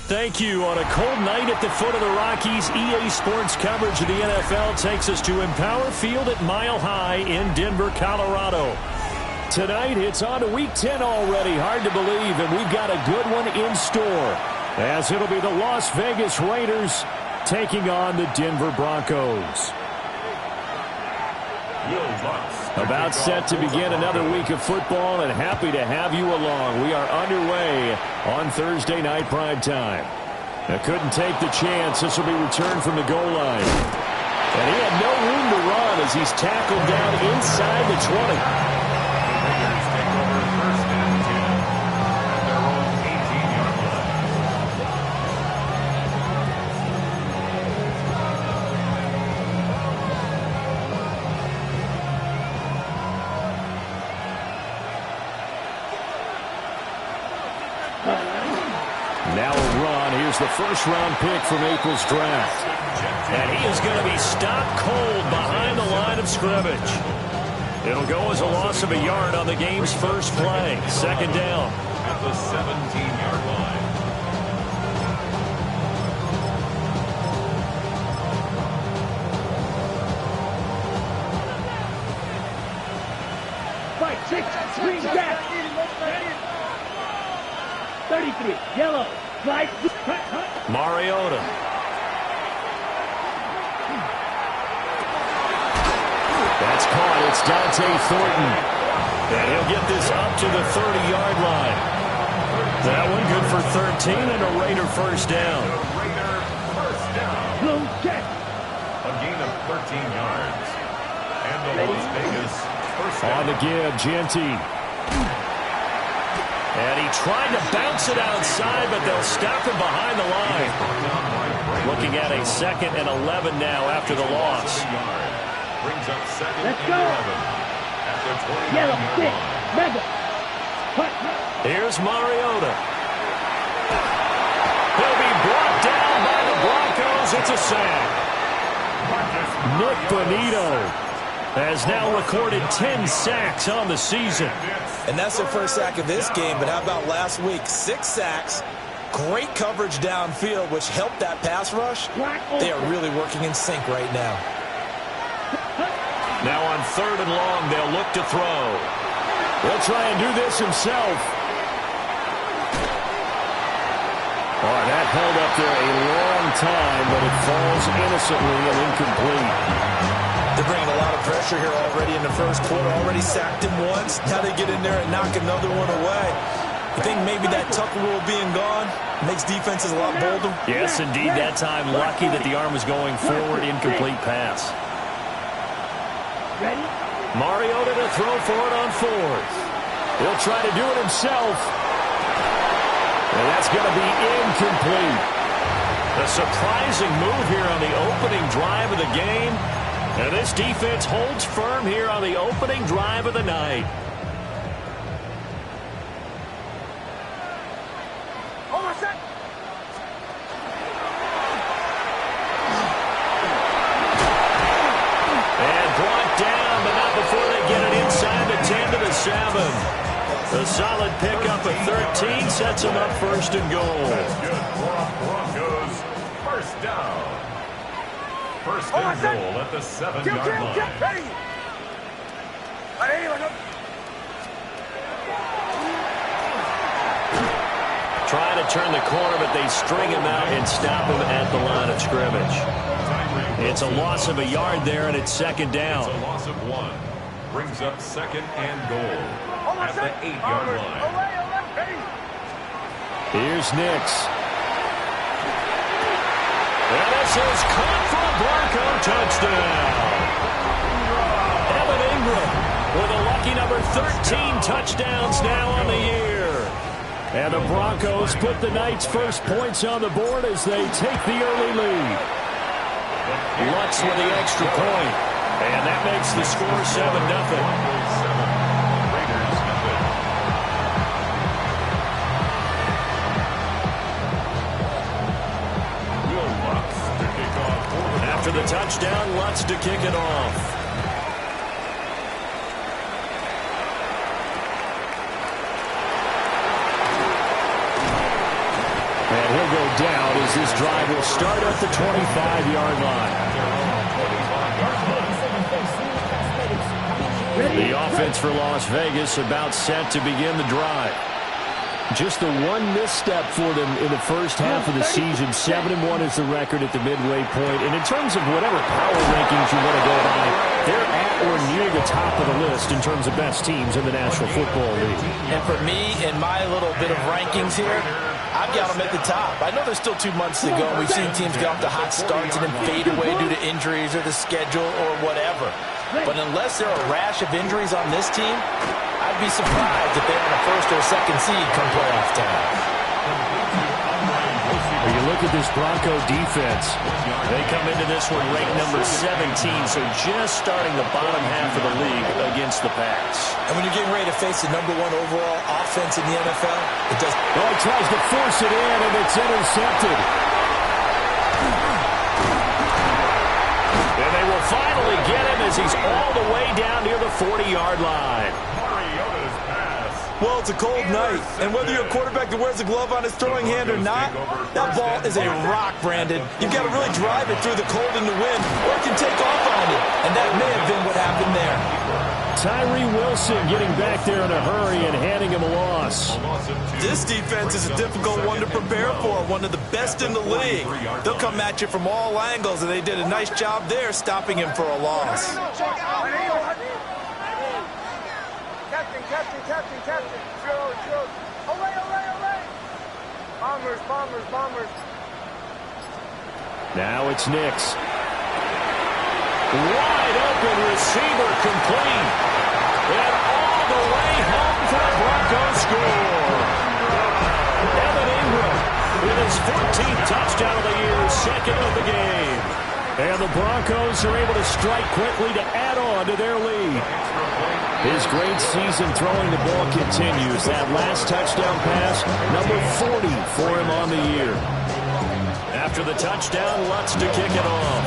Thank you. On a cold night at the foot of the Rockies, EA Sports coverage of the NFL takes us to Empower Field at Mile High in Denver, Colorado. Tonight, it's on to Week 10 already. Hard to believe, and we've got a good one in store, as it'll be the Las Vegas Raiders taking on the Denver Broncos. About set to begin another week of football, and happy to have you along. We are underway on Thursday night primetime. I couldn't take the chance. This will be returned from the goal line. And he had no room to run as he's tackled down inside the 20. Now a run. Here's the first-round pick from April's draft. And he is going to be stopped cold behind the line of scrimmage. It'll go as a loss of a yard on the game's first play. Second down. At the 17-yard line. Fight, six, green back. 33, yellow, slide, Mariota. That's caught. It's Dante Thornton. And he'll get this up to the 30-yard line. That one good for 13 and a Raider first down. blue check. A gain of 13 yards. And the Las Vegas first down. On the give, Genty. And he tried to bounce it outside, but they'll stop him behind the line. Looking at a 2nd and 11 now after the loss. Brings up 2nd Let's and go. 11. At the 29-yard Yellow, stick, line. mega. Here's Mariota. He'll be brought down by the Broncos. It's a sack. Nick Bonito has now recorded 10 sacks on the season. And that's their first sack of this game, but how about last week? 6 sacks, great coverage downfield, which helped that pass rush. They are really working in sync right now. Now on 3rd and long, they'll look to throw. He'll try and do this himself. Oh, that held up there a long time, but it falls innocently and incomplete. They're bringing a lot of pressure here already in the first quarter. Already sacked him once. Now they get in there and knock another one away. I think maybe that Tucker rule being gone makes defenses a lot bolder. Yes, indeed. That time, lucky that the arm was going forward. Incomplete pass. Ready? Mariota to throw for it on 4th. He'll try to do it himself. And that's going to be incomplete. A surprising move here on the opening drive of the game. And this defense holds firm here on the opening drive of the night. And brought down, but not before they get it inside the 10 to the 7. A solid pickup of 13 sets them up 1st and goal. That's good for Broncos. First down. 1st and goal at the 7-yard line. Trying to turn the corner, but they string him out and stop him at the line of scrimmage. It's a loss of a yard there, and it's 2nd down. It's a loss of 1. Brings up 2nd and goal at the 8-yard line. Here's Nix. And this is caught for a Bronco touchdown. Evan Ingram with a lucky number 13 touchdowns now on the year. And the Broncos put the night's first points on the board as they take the early lead. Lutz with the extra point. And that makes the score 7-0. After the touchdown, Lutz to kick it off. And he'll go this drive will start at the 25-yard line. The offense for Las Vegas about set to begin the drive. Just the one misstep for them in the first half of the season. 7-1 is the record at the midway point. And in terms of whatever power rankings you want to go by, they're at or near the top of the list in terms of best teams in the National Football League. And for me, in my little bit of rankings here, I've got them at the top. I know there's still 2 months to go. We've seen teams get off to hot starts and then fade away due to injuries or the schedule or whatever. But unless there are a rash of injuries on this team, I'd be surprised if they're in a first or second seed come playoff time. When you look at this Bronco defense, they come into this one ranked number 17, so just starting the bottom half of the league against the pass. And when you're getting ready to face the #1 overall offense in the NFL, it does. Oh, he tries to force it in, and it's intercepted. And they will finally get him as he's all the way down near the 40-yard line. Well, it's a cold night, and whether you're a quarterback that wears a glove on his throwing hand or not, that ball is a rock, Brandon. You've got to really drive it through the cold and the wind, or it can take off on you, and that may have been what happened there. Tyree Wilson getting back there in a hurry and handing him a loss. This defense is a difficult one to prepare for, one of the best in the league. They'll come at you from all angles, and they did a nice job there stopping him for a loss. Captain. Chill. Away. Bombers. Now it's Nix. Wide open receiver complete. And all the way home for the Broncos score. Evan Ingram with his 14th touchdown of the year, second of the game. And the Broncos are able to strike quickly to add on to their lead. His great season throwing the ball continues. That last touchdown pass, number 40 for him on the year. After the touchdown, Lutz to kick it off.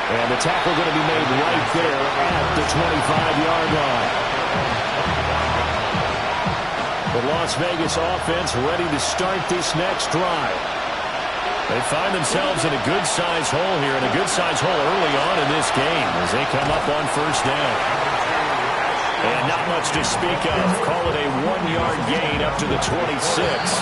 And the tackle going to be made right there at the 25-yard line. The Las Vegas offense ready to start this next drive. They find themselves in a good-sized hole here, and a good-sized hole early on in this game as they come up on first down. And not much to speak of. Call it a 1-yard gain up to the 26.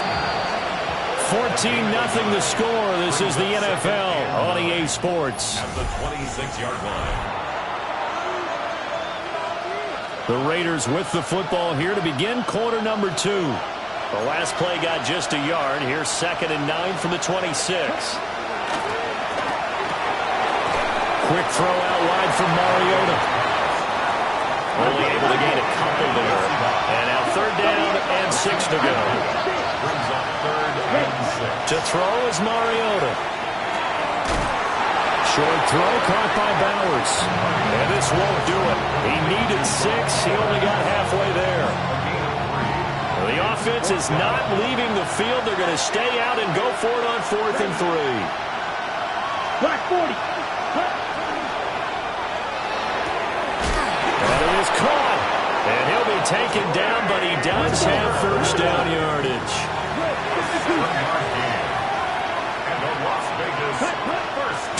14-0 the score. This is the NFL on EA Sports. At the 26-yard line. The Raiders with the football here to begin quarter number 2. The last play got just a yard. Here's 2nd and 9 from the 26. Quick throw out wide from Mariota. Only able to gain a couple there. And now 3rd down and 6 to go. Brings up 3rd and 6. To throw is Mariota. Short throw caught by Bowers. And this won't do it. He needed 6. He only got halfway there. The offense is not leaving the field. They're going to stay out and go for it on 4th and 3. Black 40. And it is caught. And he'll be taken down, but he does have first down yardage.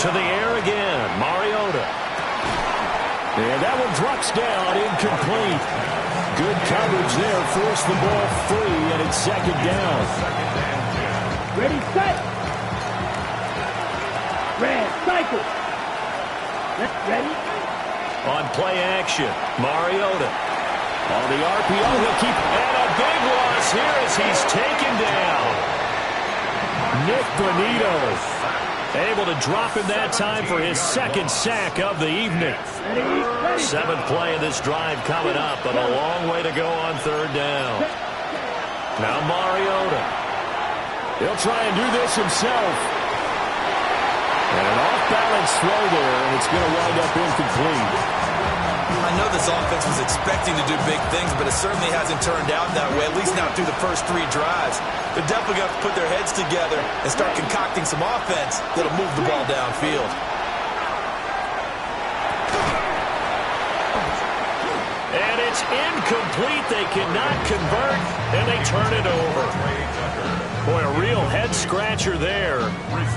To the air again, Mariota. And that one drops down, incomplete. Good coverage there, forced the ball free, and it's 2nd down. Ready, set. Red, cycle. Ready. On play action, Mariota. On the RPO, he'll keep, and a big loss here as he's taken down. Nick Bonito able to drop him that time for his 2nd sack of the evening. 7th play of this drive coming up, but a long way to go on 3rd down. Now Mariota. He'll try and do this himself. And an off-balance throw there, and it's going to wind up incomplete. I know this offense was expecting to do big things, but it certainly hasn't turned out that way, at least not through the first 3 drives. They're definitely going to have to put their heads together and start concocting some offense that'll move the ball downfield. And it's incomplete. They cannot convert, and they turn it over. Boy, a real head-scratcher there.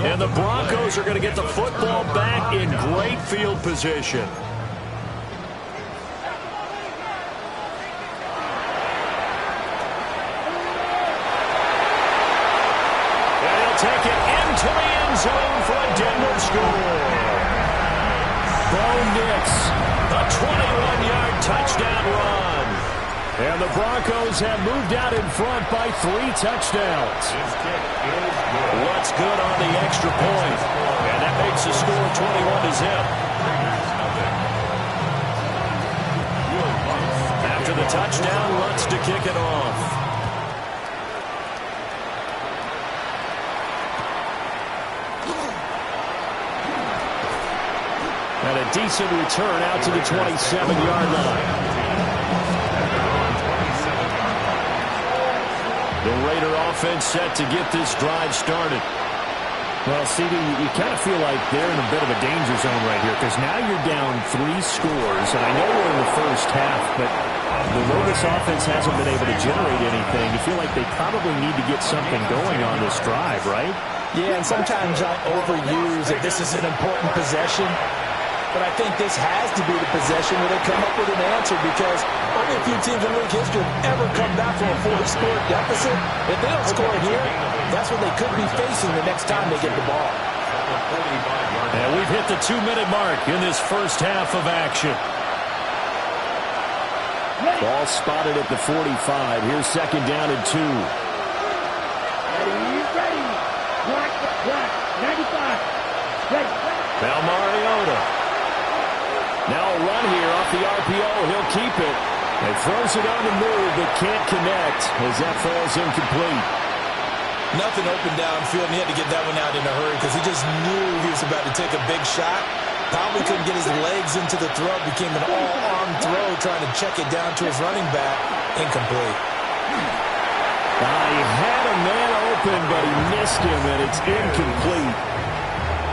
And the Broncos are going to get the football back in great field position. And he'll take it into the end zone for a Denver score. Bo Nix, a 21-yard touchdown run. And the Broncos have moved out in front by 3 touchdowns. What's good on the extra point? And that makes the score 21-0. After the touchdown, Lutz to kick it off. And a decent return out to the 27-yard line. The Raider offense set to get this drive started. Well, CD, you kind of feel like they're in a bit of a danger zone right here because now you're down 3 scores, and I know we're in the first half, but the way this offense hasn't been able to generate anything, you feel like they probably need to get something going on this drive, right? Yeah, and sometimes I overuse that this is an important possession. But I think this has to be the possession where they come up with an answer because only a few teams in league history have ever come back from a 4-score deficit. If they don't score here, that's what they could be facing the next time they get the ball. And we've hit the 2-minute mark in this first half of action. Ball spotted at the 45. Here's second down and 2. Ready. Block. 95. Ready. Now Mariota. Now a run here off the RPO. He'll keep it. He throws it on the move, but can't connect as that falls incomplete. Nothing open downfield, and he had to get that one out in a hurry because he just knew he was about to take a big shot. Probably couldn't get his legs into the throw. Became an all-arm throw trying to check it down to his running back. Incomplete. He had a man open, but he missed him, and it's incomplete.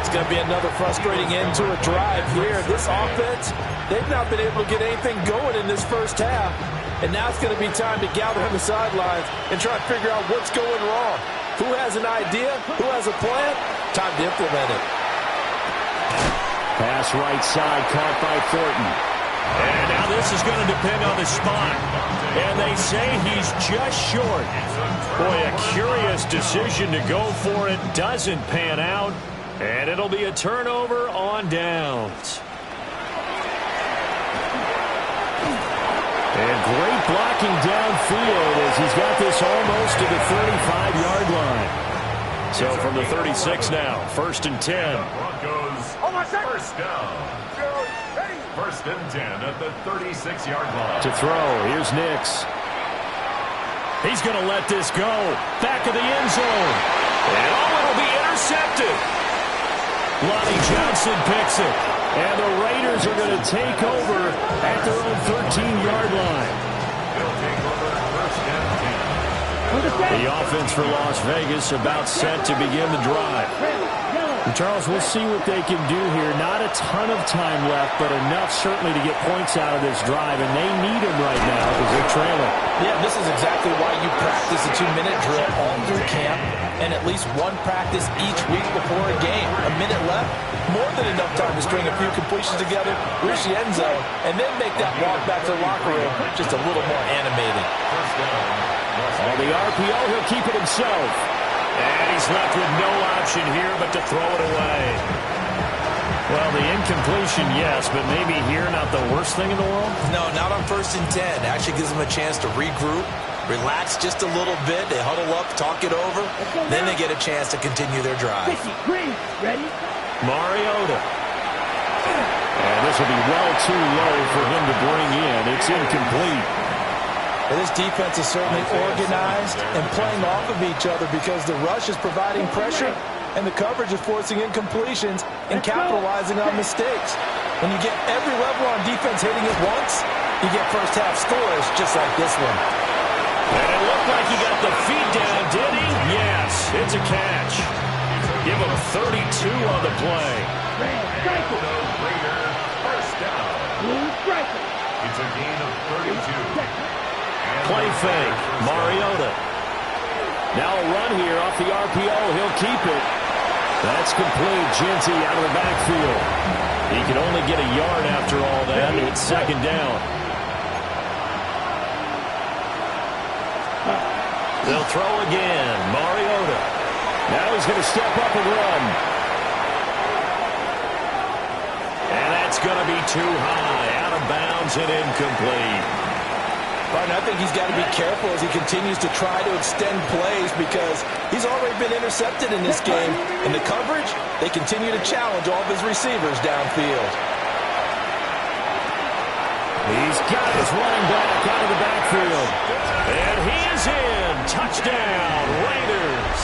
It's going to be another frustrating end to a drive here. This offense, they've not been able to get anything going in this first half. And now it's going to be time to gather on the sidelines and try to figure out what's going wrong. Who has an idea? Who has a plan? Time to implement it. Pass right side, caught by Thornton. And now this is going to depend on the spot. And they say he's just short. Boy, a curious decision to go for it. Doesn't pan out. And it'll be a turnover on downs. And great blocking downfield as he's got this almost to the 35-yard line. So from the 36 now, 1st and 10. Broncos, first down. First and 10 at the 36-yard line. To throw, here's Nix. He's going to let this go. Back of the end zone. And it'll be intercepted. Lonnie Johnson picks it. And the Raiders are going to take over at their own 13-yard line. The offense for Las Vegas about set to begin the drive. And Charles, we'll see what they can do here. Not a ton of time left, but enough certainly to get points out of this drive, and they need them right now because they're trailing. Yeah, this is exactly why you practice a 2-minute drill all through camp and at least one practice each week before a game. A minute left, more than enough time to string a few completions together, reach the end zone, and then make that walk back to the locker room just a little more animated. On the RPO, he'll keep it himself. And he's left with no option here but to throw it away. Well, the incompletion, yes, but maybe here not the worst thing in the world? No, not on 1st and 10. Actually gives them a chance to regroup, relax just a little bit. They huddle up, talk it over. Then they get a chance to continue their drive. Ready? Mariota. And this will be well too low for him to bring in. It's incomplete. Well, this defense is certainly organized and playing off of each other because the rush is providing pressure and the coverage is forcing incompletions and capitalizing on mistakes. When you get every level on defense hitting it once, you get first half scores just like this one. And it looked like he got the feet down, did he? Yes, it's a catch. Give him 32 on the play. First down. It's a gain of 32. Play fake. Mariota. Now a run here off the RPO. He'll keep it. That's complete. Genty out of the backfield. He can only get a yard after all that. It's second down. They'll throw again. Mariota. Now he's going to step up and run. And that's going to be too high. Out of bounds and incomplete. But I think he's got to be careful as he continues to try to extend plays because he's already been intercepted in this game. In the coverage, they continue to challenge all of his receivers downfield. He's got his running back out of the backfield. And he is in. Touchdown, Raiders.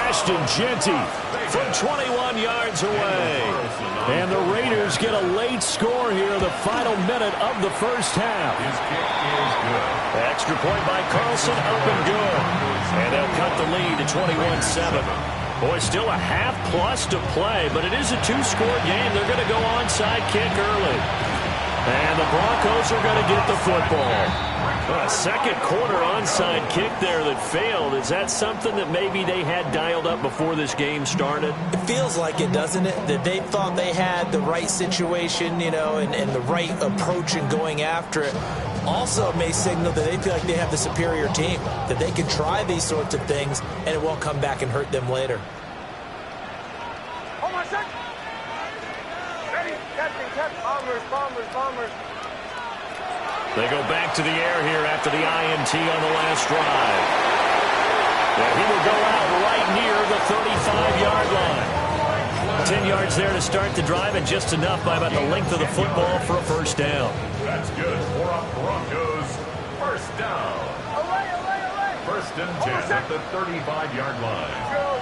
Ashton Genty from 21 yards away. And the Raiders get a late score here, the final minute of the first half. His kick is good. Extra point by Carlson, up and good. And they'll cut the lead to 21-7. Boy, still a half plus to play, but it is a two-score game. They're going to go onside kick early. And the Broncos are going to get the football. A second quarter onside kick there that failed. Is that something that maybe they had dialed up before this game started? It feels like it, doesn't it? That they thought they had the right situation, you know, and the right approach in going after it. Also may signal that they feel like they have the superior team, that they can try these sorts of things and it won't come back and hurt them later. Hold on a sec. Ready, captain, bombers. They go back to the air here after the INT on the last drive. Well, he will go out right near the 35-yard line. 10 yards there to start the drive, and just enough by about the length of the football for a first down. That's good for a Broncos first down. Away. First and 10 at the 35-yard line. Show.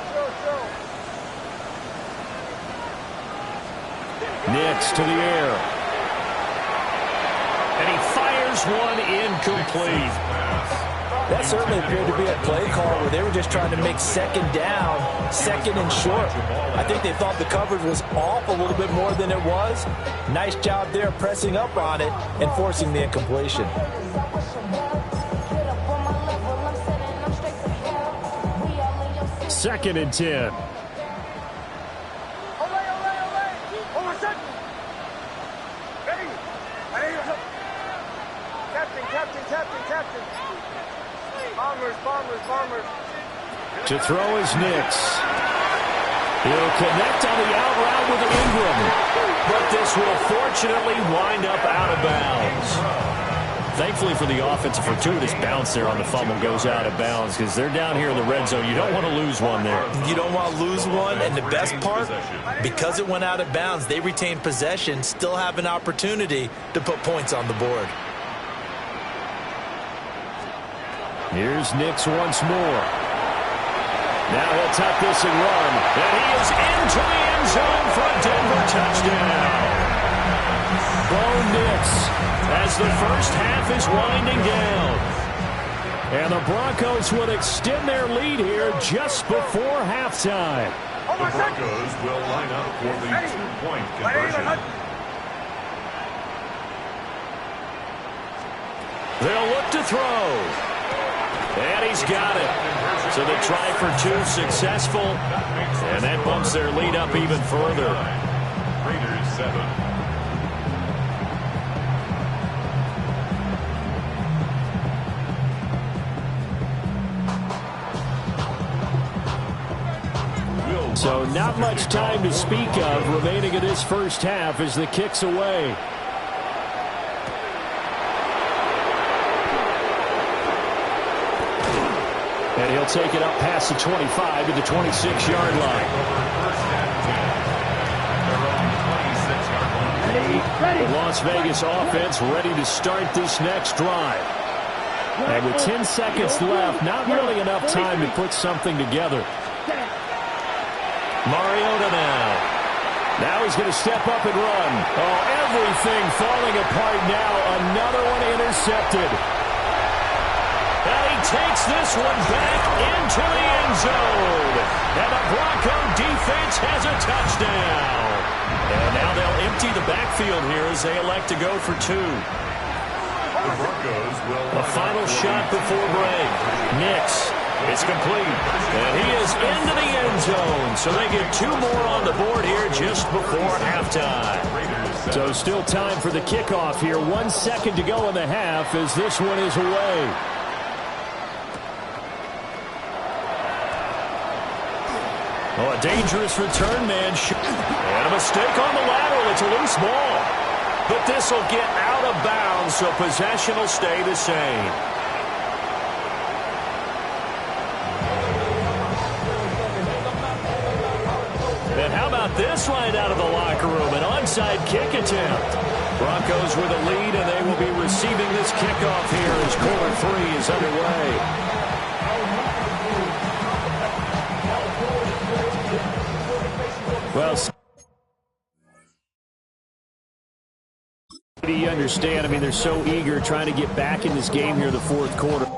Nix to the air. And he fires one incomplete. That certainly appeared to be a play call where they were just trying to make second down, second and short. I think they thought the coverage was off a little bit more than it was. Nice job there pressing up on it and forcing the incompletion. Second and 10. Hold on a sec. Ready. Captain. Bombers. To throw is Nix. He'll connect on the out route with Ingram. But this will fortunately wind up out of bounds. Thankfully for the offense, a fortuitous bounce there on the fumble goes out of bounds because they're down here in the red zone. You don't want to lose one there. You don't want to lose one, and the best part, because it went out of bounds, they retain possession, still have an opportunity to put points on the board. Here's Nix once more. Now he'll tuck this and run. And he is into the end zone for a Denver touchdown. Bo Nix as the first half is winding down. And the Broncos will extend their lead here just before halftime. The Broncos will line up for the two-point conversion. They'll look to throw. And he's got it. So they try for two, successful. And that bumps their lead up even further. Raiders 7. So not much time to speak of remaining in this first half as the kick's away. And he'll take it up past the 25 to the 26-yard line. The Las Vegas offense ready to start this next drive. And with 10 seconds left, not really enough time to put something together. Mariota now. Now he's going to step up and run. Oh, everything falling apart now. Another one intercepted. And he takes this one back into the end zone. And the Bronco defense has a touchdown. And now they'll empty the backfield here as they elect to go for 2. The Broncos will A final shot before break. Nix. It's complete. And he is into the end zone. So they get 2 more on the board here just before halftime. So still time for the kickoff here. 1 second to go in the half as this one is away. Oh, a dangerous return man. And a mistake on the lateral. It's a loose ball. But this will get out of bounds, so possession will stay the same. And how about this right out of the locker room? An onside kick attempt. Broncos with a lead, and they will be receiving this kickoff here as quarter 3 is underway. Well, do you understand? I mean, they're so eager trying to get back in this game here in the fourth quarter.